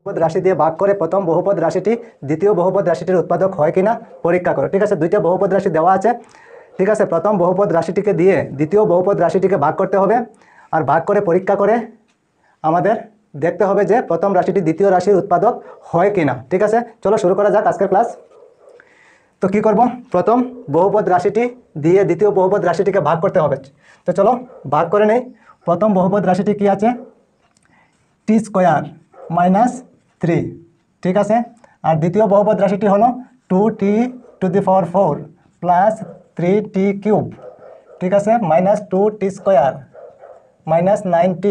বহুপদ রাশি দিয়ে ভাগ করে প্রথম বহুপদ রাশিটি দ্বিতীয় বহুপদ রাশিটির উৎপাদক হয় কিনা পরীক্ষা করো। ঠিক আছে, দুইটা বহুপদ রাশি দেওয়া আছে। ঠিক আছে, প্রথম বহুপদ রাশিটিকে দিয়ে দ্বিতীয় বহুপদ রাশিটিকে ভাগ করতে হবে, আর ভাগ করে পরীক্ষা করে আমাদের দেখতে হবে যে প্রথম রাশিটি দ্বিতীয় রাশির উৎপাদক হয় কিনা। ঠিক আছে, চলো শুরু করা যাক আজকের ক্লাস। তো কি করব, প্রথম বহুপদ রাশিটি দিয়ে দ্বিতীয় বহুপদ রাশিটিকে ভাগ করতে হবে। তো চলো ভাগ করে নেই। প্রথম বহুপদ রাশিটি কি আছে, টি স্কোয়ার মাইনাস 3। ঠিক আছে, আর দ্বিতীয় বহুপদ রাশিটি হলো 2t⁴ প্লাস 3t³ ঠিক আছে, minus 2t square minus 9t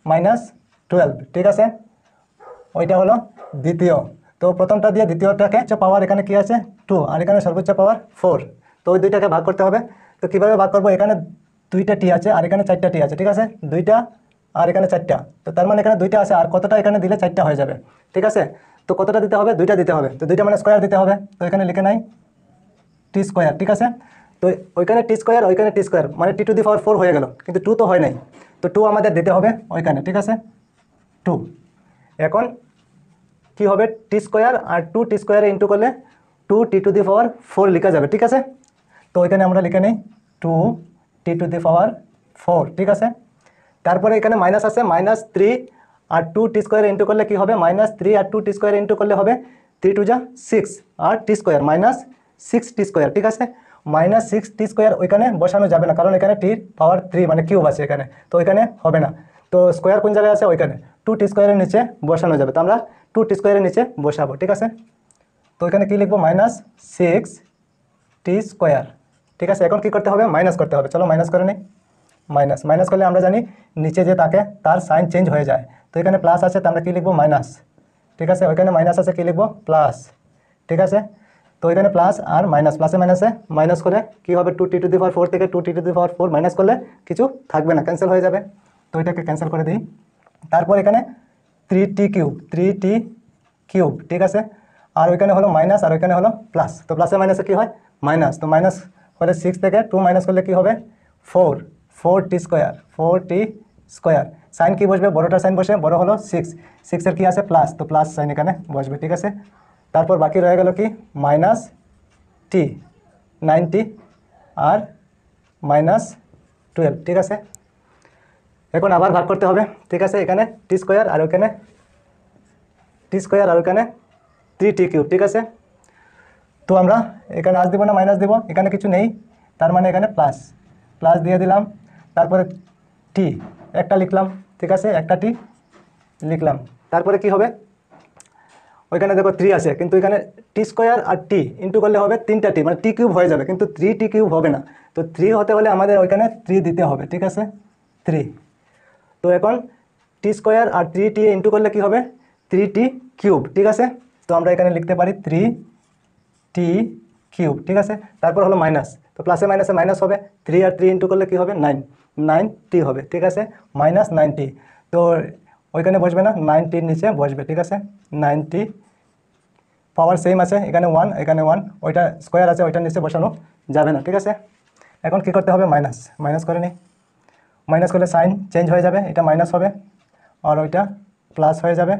minus 12। ঠিক আছে, ওইটা হলো দ্বিতীয়। তো প্রথমটা দিয়ে দ্বিতীয়টাকে পাওয়ার এখানে কি আছে 2, আর এখানে সর্বোচ্চ পাওয়ার 4। তো ওই দুইটাকে ভাগ করতে হবে। তো কীভাবে ভাগ করবো, এখানে 2টা টি আছে আর এখানে 4টা টি আছে। ঠিক আছে, 2টা আর এখানে 4টা, তো তার মানে এখানে 2টা আছে আর কতটা এখানে দিলে 4টা হয়ে যাবে। ঠিক আছে, তো কতটা দিতে হবে, 2টা দিতে হবে। তো 2টা মানে স্কোয়ার দিতে হবে। তো এখানে লিখে নাই টি স্কোয়ার। ঠিক আছে, তো ওইখানে টি স্কোয়ার ওইখানে টি স্কোয়ার মানে t⁴ হয়ে গেল, কিন্তু 2 তো হয় নাই। তো 2 আমাদের দিতে হবে ওইখানে। ঠিক আছে, 2। এখন কি হবে, টি স্কোয়ার আর 2t স্কোয়ারে ইন্টু করলে 2t⁴ লেখা যাবে। ঠিক আছে, তো ওইখানে আমরা লিখে নিই 2t⁴। ঠিক আছে, তারপরে এখানে মাইনাস আছে, -3 আর 2t স্কোয়ারে ইন্টু করলে কি হবে, -3 আর 2t স্কোয়ারে ইন্টু করলে হবে 3 2 6 আর t স্কোয়ার -6t স্কোয়ার। ঠিক আছে, -6t স্কোয়ার ওইখানে বসানো যাবে না, কারণ এখানে t⁴ মানে কিউব আছে এখানে, তো ওইখানে হবে না। তো স্কোয়ার কোন জায়গায় আছে, ওইখানে 2t স্কোয়ারের নিচে বসানো যাবে। তো আমরা 2t স্কোয়ারের নিচে বসাবো। ঠিক আছে, তো এখানে কি লিখবো, -6t স্কোয়ার। ঠিক আছে, এখন কি করতে হবে, মাইনাস করতে হবে। চলো মাইনাস করে নিই। মাইনাস করলে আমরা জানি নিচে যে থাকে তার সাইন চেঞ্জ হয়ে যায়। তো এখানে প্লাস আছে, তো আমরা কী লিখবো, মাইনাস। ঠিক আছে, ওইখানে মাইনাস আছে, কী লিখবো, প্লাস। ঠিক আছে, তো এখানে প্লাস আর মাইনাস, প্লাসে মাইনাসে মাইনাস করে কী হবে, 2t⁴ থেকে 2t⁴ মাইনাস করলে কিছু থাকবে না, ক্যান্সেল হয়ে যাবে। তো এটাকে ক্যান্সেল করে দিই। তারপর এখানে 3t³ ঠিক আছে, আর ওইখানে হলো মাইনাস আর ওইখানে হলো প্লাস। তো প্লাসে মাইনাসে কী হয়, মাইনাস। তো মাইনাস হলে 6 থেকে 2 মাইনাস করলে কী হবে, 4t স্কোয়ার। সাইন কি বসবে, বড়টার সাইন বসে, বড় হলো 6 এর কি আছে, প্লাস। তো প্লাস সাইন এখানে বসবে। ঠিক আছে, তারপর বাকি রয়ে গেল কি, -9t আর -12। ঠিক আছে, এখন আবার ভাগ করতে হবে। ঠিক আছে, এখানে টি স্কোয়ার আর ওখানে 3t³ ঠিক আছে, তো আমরা এখানে আস দিব না মাইনাস দিব, এখানে কিছু নেই, তার মানে এখানে প্লাস দিয়ে দিলাম। তারপরে টি একটা লিখলাম। ঠিক আছে, একটা টি লিখলাম। তারপরে কি হবে, ওইখানে দেখো 3 আছে, কিন্তু এখানে টি স্কোয়ার আর টি ইন্টু করলে হবে 3টা টি, মানে t³ হয়ে যাবে, কিন্তু 3t³ হবে না। তো 3 হতে হলে আমাদের ওইখানে 3 দিতে হবে। ঠিক আছে, 3। তো এখন টি স্কোয়ার আর 3t ইন্টু করলে কি হবে, 3t³ ঠিক আছে, তো আমরা এখানে লিখতে পারি 3t³ ঠিক আছে, তারপর হলো মাইনাস। তো প্লাসে মাইনাসে মাইনাস হবে, 3 আর 3 ইন্টু করলে কি হবে, 9t হবে। ঠিক আছে, -9t। তো ওইখানে বসবে না, 9tর নিচে বসবে। ঠিক আছে, 9t পাওয়ার সেম আছে, এখানে 1 এখানে 1, ওইটা স্কোয়ার আছে, ওইটার নিচে বসানো যাবে না। ঠিক আছে, এখন কি করতে হবে, মাইনাস করে নিই। মাইনাস করলে সাইন চেঞ্জ হয়ে যাবে, এটা মাইনাস হবে আর ওইটা প্লাস হয়ে যাবে।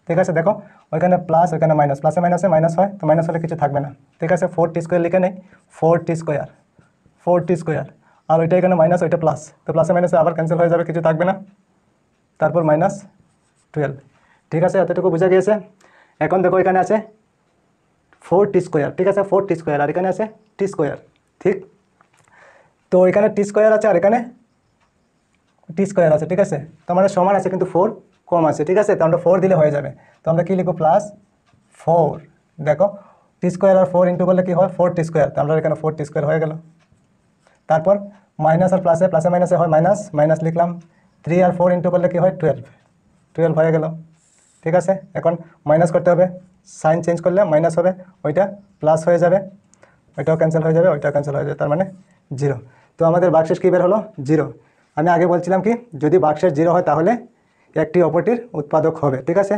ঠিক আছে, দেখো ওইখানে প্লাস ওইখানে মাইনাস, প্লাসে মাইনাসে মাইনাস হয়, তো মাইনাস হলে কিছু থাকবে না। ঠিক আছে, 4t স্কোয়ার লিখে নেই, 4t স্কোয়ার আর ওইটা এখানে মাইনাস ওইটা প্লাস, তো প্লাসে মাইনাসে আবার ক্যান্সেল হয়ে যাবে, কিছু থাকবে না। তারপর -12। ঠিক আছে, এতটুকু বোঝা গিয়েছে। এখন দেখো এখানে আছে 4t স্কোয়ার। ঠিক আছে, 4t স্কোয়ার আর এখানে আছে t স্কোয়ার। ঠিক, তো এখানে t স্কোয়ার আছে আর এখানে টি স্কোয়ার আছে। ঠিক আছে, তো আমাদের সমান আছে কিন্তু 4 কম আছে। ঠিক আছে, তো আমরা 4 দিলে হয়ে যাবে। তো আমরা কি লিখবো, +4। দেখো টি স্কোয়ার আর 4 ইন্টু করলে কি হয়, 4t স্কোয়ার, তো আমরা এখানে 4t স্কোয়ার হয়ে গেল। তারপর মাইনাস আর প্লাসে মাইনাসে হয় মাইনাস লিখলাম। 3 আর 4 ইন্টু করলে কি হয়, 12 হয়ে গেল। ঠিক আছে, এখন মাইনাস করতে হবে, সাইন চেঞ্জ করলে মাইনাস হবে, ওইটা প্লাস হয়ে যাবে, ওইটাও ক্যান্সেল হয়ে যাবে, ওইটাও ক্যান্সেল হয়ে যাবে, তার মানে 0। তো আমাদের বাক্সের কী বের হলো, 0। আমি আগে বলছিলাম কি, যদি বাক্সের 0 হয় তাহলে একটি অপরটির উৎপাদক হবে। ঠিক আছে,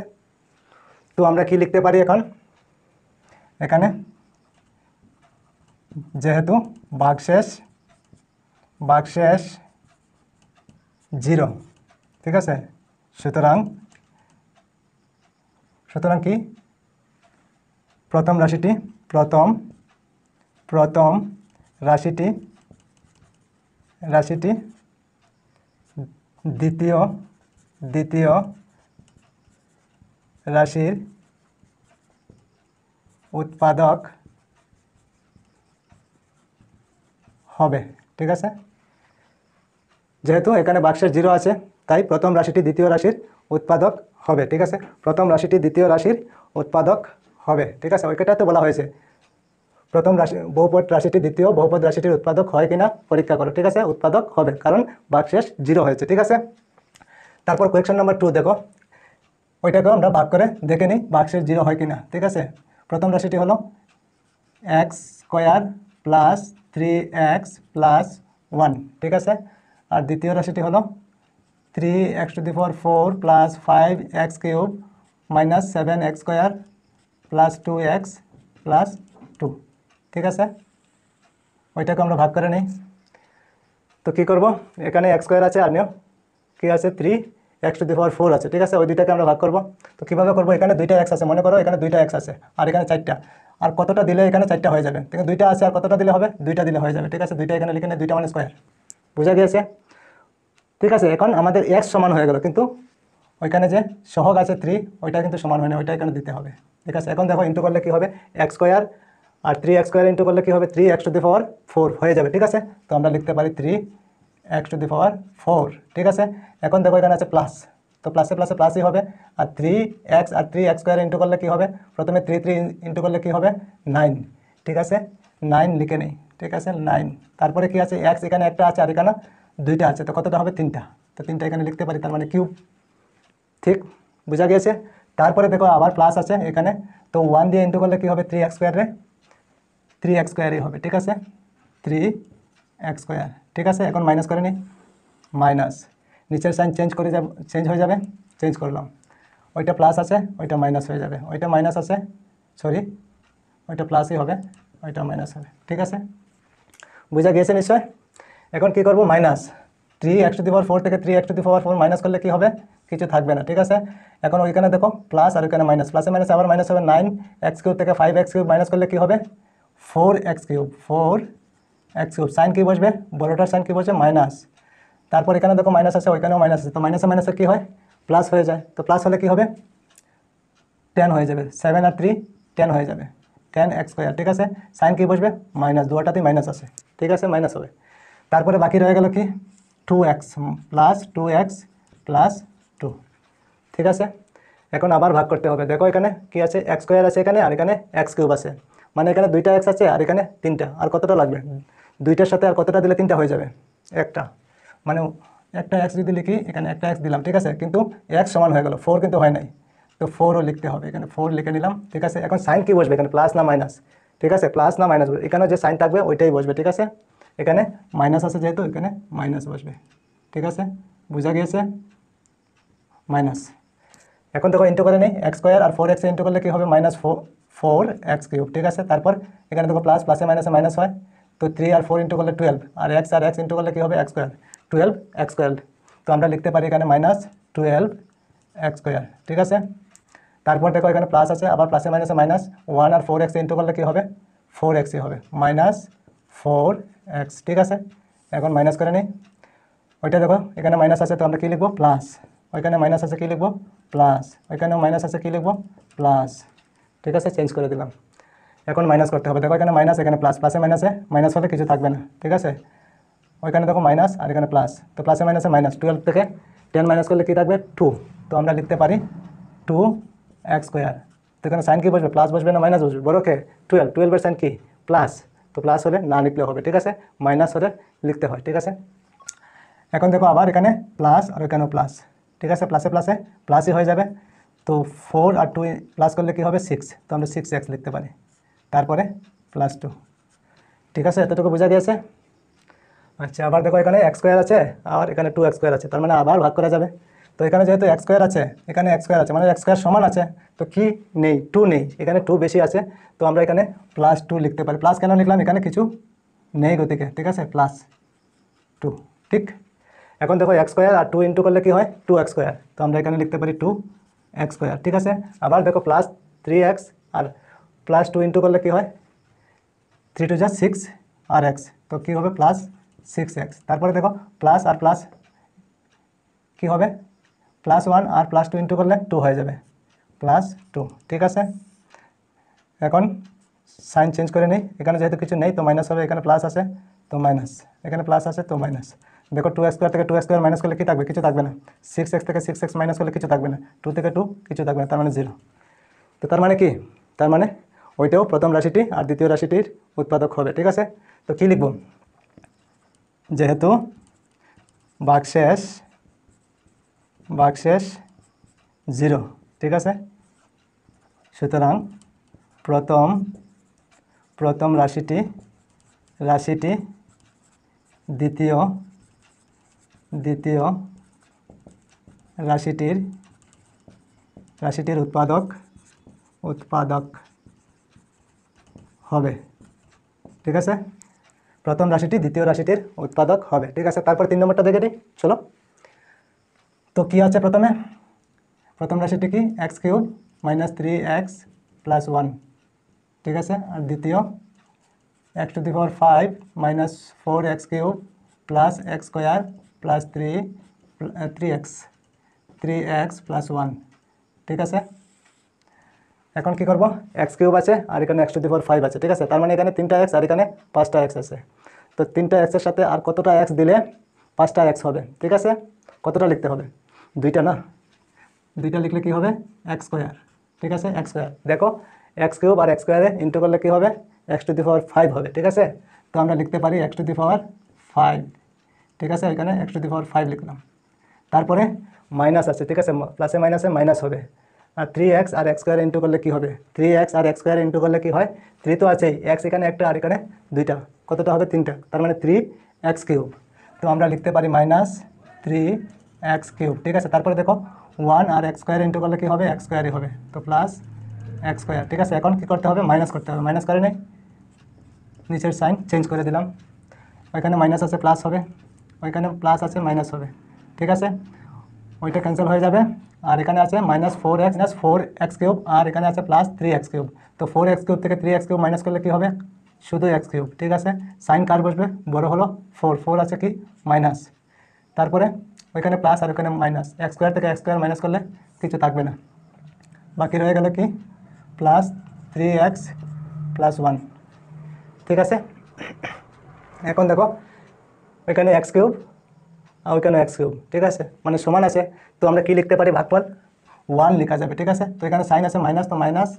তো আমরা কি লিখতে পারি এখন, এখানে যেহেতু বাক্সেস 0, ঠিক আছে, সুতরাং সুতরাং কি প্রথম রাশিটি দ্বিতীয় রাশির উৎপাদক হবে। ঠিক আছে, যেহেতু এখানে বাক্সের 0 আছে তাই প্রথম রাশিটি দ্বিতীয় রাশির উৎপাদক হবে। ঠিক আছে, প্রথম রাশিটি দ্বিতীয় রাশির উৎপাদক হবে। ঠিক আছে, ওইটাতে বলা হয়েছে প্রথম রাশি বহুপদ রাশিটি দ্বিতীয় বহুপদ রাশিটির উৎপাদক হয় কিনা পরীক্ষা করো। ঠিক আছে, উৎপাদক হবে কারণ বাক্সের 0 হয়েছে। ঠিক আছে, তারপর কোয়েশ্চন নাম্বার 2 দেখো, ওইটাকেও আমরা ভাগ করে দেখে নিই বাক্সের 0 হয় কিনা। ঠিক আছে, প্রথম রাশিটি হলো x² প্লাস 3x প্লাস 1। ঠিক আছে, আর দ্বিতীয় রাশিটি হলো 3x⁴ plus 5x³ minus 7x² plus 2x plus 2। ঠিক আছে, ওইটাকে আমরা ভাগ করে নিই। তো কী করব, এখানে x² আছে আর কি আছে 3x⁴ আছে। ঠিক আছে, ওই দুইটাকে আমরা ভাগ করব। তো কীভাবে করব, এখানে 2টা x আছে, মনে করো এখানে 2টা x আছে আর এখানে 4টা, আর কতটা দিলে এখানে 4টা হয়ে যাবে? ঠিক আছে, 2টা আছে আর কতটা দিলে হবে? 2টা দিলে হয়ে যাবে। ঠিক আছে, 2টা এখানে লিখে নেই, 2টা মানে স্কোয়ার। বুঝা গিয়েছে? ঠিক আছে, এখন আমাদের x সমান হয়ে গেল, কিন্তু ওইখানে যে সহগ আছে 3 ওইটা কিন্তু সমান হয় না, ওইটা এখানে দিতে হবে। ঠিক আছে, এখন দেখো ইন্টু করলে কী হবে, x² আর 3x² ইন্টু করলে কী হবে 3x⁴ হয়ে যাবে। ঠিক আছে, তো আমরা লিখতে পারি 3x⁴। ঠিক আছে, এখন দেখো এখানে আছে প্লাস, তো প্লাসে প্লাসে প্লাসই হবে, আর 3x আর 3x² ইন্টু করলে কী হবে, প্রথমে 3 ইন্টু করলে কী হবে 9। ঠিক আছে, 9 লিখে নেই। ঠিক আছে, 9, তারপরে কি আছে x এখানে একটা আছে আর এখানে 2টা আছে, তো কতটা হবে 3টা, তো 3টা এখানে লিখতে পারি, তার মানে কিউব। ঠিক, বোঝা গিয়েছে? তারপরে দেখো আবার প্লাস আছে এখানে, তো 1 দিয়ে ইন্টু করলে কী হবে 3x², 3x²ই হবে। ঠিক আছে, 3x²। ঠিক আছে, এখন মাইনাস করে নিই, মাইনাস, নিচের সাইন চেঞ্জ হয়ে যাবে, চেঞ্জ করলাম, ওইটা প্লাস আছে ওইটা মাইনাস হয়ে যাবে, ওইটা মাইনাস আছে, সরি ওইটা প্লাসই হবে, ওইটা মাইনাস হবে। ঠিক আছে, বোঝা গিয়েছে নিশ্চয়? এখন কি করব, মাইনাস 3x⁴ থেকে 3x⁴ মাইনাস করলে কি হবে, কিছু থাকবে না। ঠিক আছে, এখন ওইখানে দেখো প্লাস আর ওইখানে মাইনাস, প্লাসে মাইনাস আবার মাইনাস হবে, 9x³ থেকে 5x³ মাইনাস করলে কি হবে 4x³ সাইন কি বসবে, বড়টার সাইন কি বসবে মাইনাস, তারপর এখানে দেখো মাইনাস আছে ওইখানেও মাইনাস আছে, তো মাইনাসে মাইনাসে কী হয় প্লাস হয়ে যায়, তো প্লাস হলে কি হবে 10 হয়ে যাবে, 7 আর 3 10 হয়ে যাবে, 10x²। ঠিক আছে, সাইন কি বসবে মাইনাস, দুটাতেই মাইনাস আছে। ঠিক আছে, মাইনাস হবে, তারপরে বাকি রয়ে গেল কি 2x প্লাস 2x প্লাস 2। ঠিক আছে, এখন আবার ভাগ করতে হবে। দেখো এখানে কি আছে x² আছে এখানে, আর এখানে x³ আছে, মানে এখানে 2টা x আছে আর এখানে 3টা, আর কতটা লাগবে 2টার সাথে আর কতটা দিলে 3টা হয়ে যাবে, একটা, মানে একটা x যদি লিখি এখানে একটা x দিলাম। ঠিক আছে, কিন্তু x সমান হয়ে গেল, 4 কিন্তু হয় নাই, তো 4ও লিখতে হবে, এখানে 4 লিখে নিলাম। ঠিক আছে, এখন সাইন কি বসবে এখানে, প্লাস না মাইনাস? ঠিক আছে, প্লাস না মাইনাস, এখানে যে সাইন থাকবে ওইটাই বসবে। ঠিক আছে, এখানে মাইনাস আছে যেহেতু এখানে মাইনাস বসবে। ঠিক আছে, বোঝা গিয়েছে, মাইনাস। এখন দেখো ইন্টু করে নেই, x² আর 4x ইন্টু করলে কী হবে -4x³। ঠিক আছে, তারপর এখানে দেখো প্লাস, প্লাসে মাইনাসে মাইনাস হয়, তো 3 আর 4 ইন্টু করলে 12, আর x ইন্টু করলে কী হবে x², 12x²। তো আমরা লিখতে পারি এখানে -12x²। ঠিক আছে, তারপর দেখো এখানে প্লাস আছে, আবার প্লাসে মাইনাসে মাইনাস, 1 আর 4x ইন্টু করলে কী হবে 4xই হবে, -4x। ঠিক আছে, এখন মাইনাস করে নিই, ওইটা দেখো এখানে মাইনাস আছে তো আমরা কী লিখবো প্লাস, ওইখানে মাইনাস আছে কী লিখবো প্লাস, ওইখানেও মাইনাস আছে কী লিখবো প্লাস। ঠিক আছে, চেঞ্জ করে দিলাম, এখন মাইনাস করতে হবে। দেখো এখানে মাইনাস এখানে প্লাস, প্লাসে মাইনাসে মাইনাস হলে কিছু থাকবে না। ঠিক আছে, ওইখানে দেখো মাইনাস আর এখানে প্লাস, তো প্লাসে মাইনাসে মাইনাস, 12 থেকে 10 মাইনাস করলে কী থাকবে 2, তো আমরা লিখতে পারি 2x²। তো এখানে সাইন কী বসবে, প্লাস বসবে না মাইনাস বসবে, বড়কে 12 সাইন কি প্লাস, তো প্লাস হলে না লিখলেও হবে। ঠিক আছে, মাইনাস হলে লিখতে হয়। ঠিক আছে, এখন দেখো আবার এখানে প্লাস আর এখানেও প্লাস। ঠিক আছে, প্লাসে প্লাসে প্লাসই হয়ে যাবে, তো 4 আর 2 প্লাস করলে কী হবে 6, তো আমরা 6x লিখতে পারি, তারপরে +2। ঠিক আছে, এতটুকু বোঝা গিয়েছে? আচ্ছা, আবার দেখো এখানে x² আছে আর এখানে 2x² আছে, তার মানে আবার ভাগ করা যাবে। তো এখানে যেহেতু x² আছে এখানে x² আছে, মানে x² সমান আছে, তো কি নেই 2 নেই, এখানে 2 বেশি আছে, তো আমরা এখানে +2 লিখতে পারি। প্লাস কেন লিখলাম, এখানে কিছু নেই গতিকে। ঠিক আছে, +2। ঠিক, এখন দেখো x² আর 2 ইন্টু করলে কী হয় 2x², তো আমরা এখানে লিখতে পারি 2 এক্স স্কোয়ার, ঠিক আছে। আবার দেখো প্লাস 3x আর প্লাস 2 ইন্টু করলে কী হয়, 3 2 যা 6 আর এক্স, তো কী হবে প্লাস 6x। তারপরে দেখো প্লাস আর প্লাস কী হবে, প্লাস 1 আর প্লাস 2 ইন্টু করলে 2 হয়ে যাবে, প্লাস 2, ঠিক আছে। এখন সাইন চেঞ্জ করে নিই, এখানে যেহেতু কিছু নেই তো মাইনাস হবে, এখানে প্লাস আছে তো মাইনাস, এখানে প্লাস আছে তো মাইনাস। দেখো 2x স্কোয়ার থেকে 2x স্কোয়ার মাইনাস করলে কী থাকবে, কিছু থাকবে না। 6x থেকে 6x মাইনাস করলে কিছু থাকবে না, 2 থেকে 2 কিছু থাকবে না, তার মানে 0। তো তার মানে কি, তার মানে ওইটাও প্রথম রাশিটি আর দ্বিতীয় রাশিটির উৎপাদক হবে, ঠিক আছে। তো কী লিখব, যেহেতু ভাগশেষ 0, ঠিক আছে, সুতরাং প্রথম রাশিটি দ্বিতীয় রাশিটির উৎপাদক হবে, ঠিক আছে। প্রথম রাশিটি দ্বিতীয় রাশিটির উৎপাদক হবে, ঠিক আছে। তারপর 3 নম্বরটা দেখে নিই, চলো। তো কী আছে প্রথম রাশিটি কি, x cube minus 3x plus 1, ঠিক আছে। আর দ্বিতীয় x to the power 5 minus 4x cube plus x square plus 3x plus 1, ঠিক আছে। এখন কি করব, x কিউব আছে আর এখানে x টু দি পাওয়ার 5 আছে, ঠিক আছে। তার মানে এখানে 3টা x আর এখানে 5টা x আছে। তো 3টা x এর সাথে আর কতটা x দিলে 5টা x হবে, ঠিক আছে। কতটা লিখতে হবে, 2টা না, 2টা লিখলে কি হবে, x স্কোয়ার, ঠিক আছে, x স্কোয়ার। দেখো x কিউব আর x স্কোয়ারে ইন্টু করলে কী হবে, x টু দি পাওয়ার 5 হবে, ঠিক আছে। তো আমরা লিখতে পারি x টু দি পাওয়ার 5, ঠিক আছে। এখানে x টু দি পাওয়ার 5 লিখলাম। তারপরে মাইনাস আছে, ঠিক আছে, প্লাসে মাইনাসে মাইনাস হবে। আর 3x আর x স্কোয়ার ইন্টু করলে কী হবে, 3x আর x স্কোয়ার ইন্টু করলে কী হয়, 3 তো আছেই, x এখানে একটা আর এখানে 2টা, কতটা হবে 3টা, তার মানে 3x কিউব। তো আমরা লিখতে পারি মাইনাস 3x কিউব, ঠিক আছে। তারপরে দেখো 1 আর x স্কোয়ার ইন্টু করলে কী হবে, x স্কোয়ারই হবে, তো প্লাস x স্কোয়ার, ঠিক আছে। এখন কী করতে হবে, মাইনাস করতে হবে, মাইনাস করে নেই, নিচের সাইন চেঞ্জ করে দিলাম, ওইখানে মাইনাস আছে প্লাস হবে, ওইখানে প্লাস আছে মাইনাস হবে, ঠিক আছে। ওইটা ক্যান্সেল হয়ে যাবে, আর এখানে আছে মাইনাস 4x কিউব আর এখানে আছে প্লাস 3x কিউব। তো 4x কিউব থেকে 3x কিউব মাইনাস করলে কী হবে, শুধু x কিউব, ঠিক আছে। সাইন কার বসবে, বড় হলো 4 আছে কি মাইনাস, তারপরে ওইখানে প্লাস আর ওইখানে মাইনাস, x স্কোয়ার থেকে x স্কোয়ার মাইনাস করলে কিছু থাকবে না, বাকি রয়ে গেল কি প্লাস 3x প্লাস 1, ঠিক আছে। এখন দেখো ওইখানে x কিউব আর ওইখানে x কিউব, ঠিক আছে, মানে সমান আছে। তো আমরা কি লিখতে পারি, ভাগফল 1 লেখা যাবে, ঠিক আছে। তো এখানে সাইন আছে মাইনাস, তো মাইনাস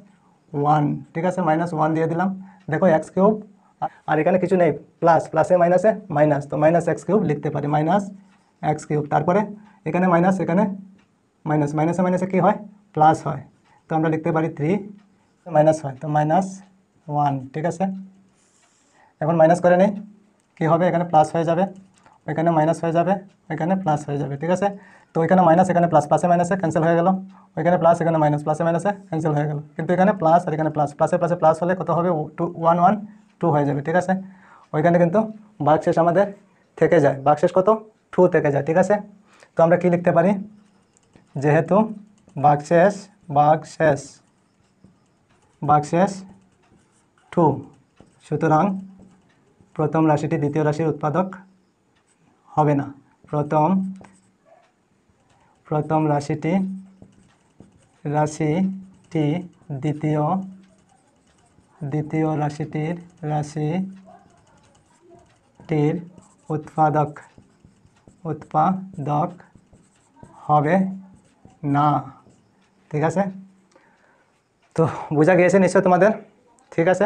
1, ঠিক আছে, মাইনাস 1 দিয়ে দিলাম। দেখো x কিউব আর এখানে কিছু নেই, প্লাসে মাইনাসে মাইনাস, তো মাইনাস x কিউব লিখতে পারি, মাইনাস x কিউব। তারপরে এখানে মাইনাস, এখানে মাইনাস, মাইনাসে মাইনাসে কী হয়, প্লাস হয়, তো আমরা লিখতে পারি 3 মাইনাস হয়, তো মাইনাস 1, ঠিক আছে। এখন মাইনাস করে নেই, কী হবে, এখানে প্লাস হয়ে যাবে, ওইখানে মাইনাস হয়ে যাবে, ওইখানে প্লাস হয়ে যাবে, ঠিক আছে। তো ওইখানে মাইনাস, এখানে প্লাস, প্লাসে মাইনাসে ক্যান্সেল হয়ে গেল, ওইখানে প্লাস, এখানে মাইনাস, প্লাসে মাইনাসে ক্যান্সেল হয়ে গেল, কিন্তু এখানে প্লাস আর এখানে প্লাস, প্লাসে প্লাসে প্লাস হলে কত হবে, 1 1 2 হয়ে যাবে, ঠিক আছে। ওইখানে কিন্তু ভাগশেষ আমাদের থেকে যায়, ভাগশেষ কত 2 থেকে যায়, ঠিক আছে। তো আমরা কি লিখতে পারি, যেহেতু ভাগশেষ 2, সুতরাং প্রথম রাশিটি দ্বিতীয় রাশির উৎপাদক হবে না, প্রথম রাশিটি দ্বিতীয় রাশিটির উৎপাদক হবে না, ঠিক আছে। তো বোঝা গিয়েছে নিশ্চয় তোমাদের, ঠিক আছে।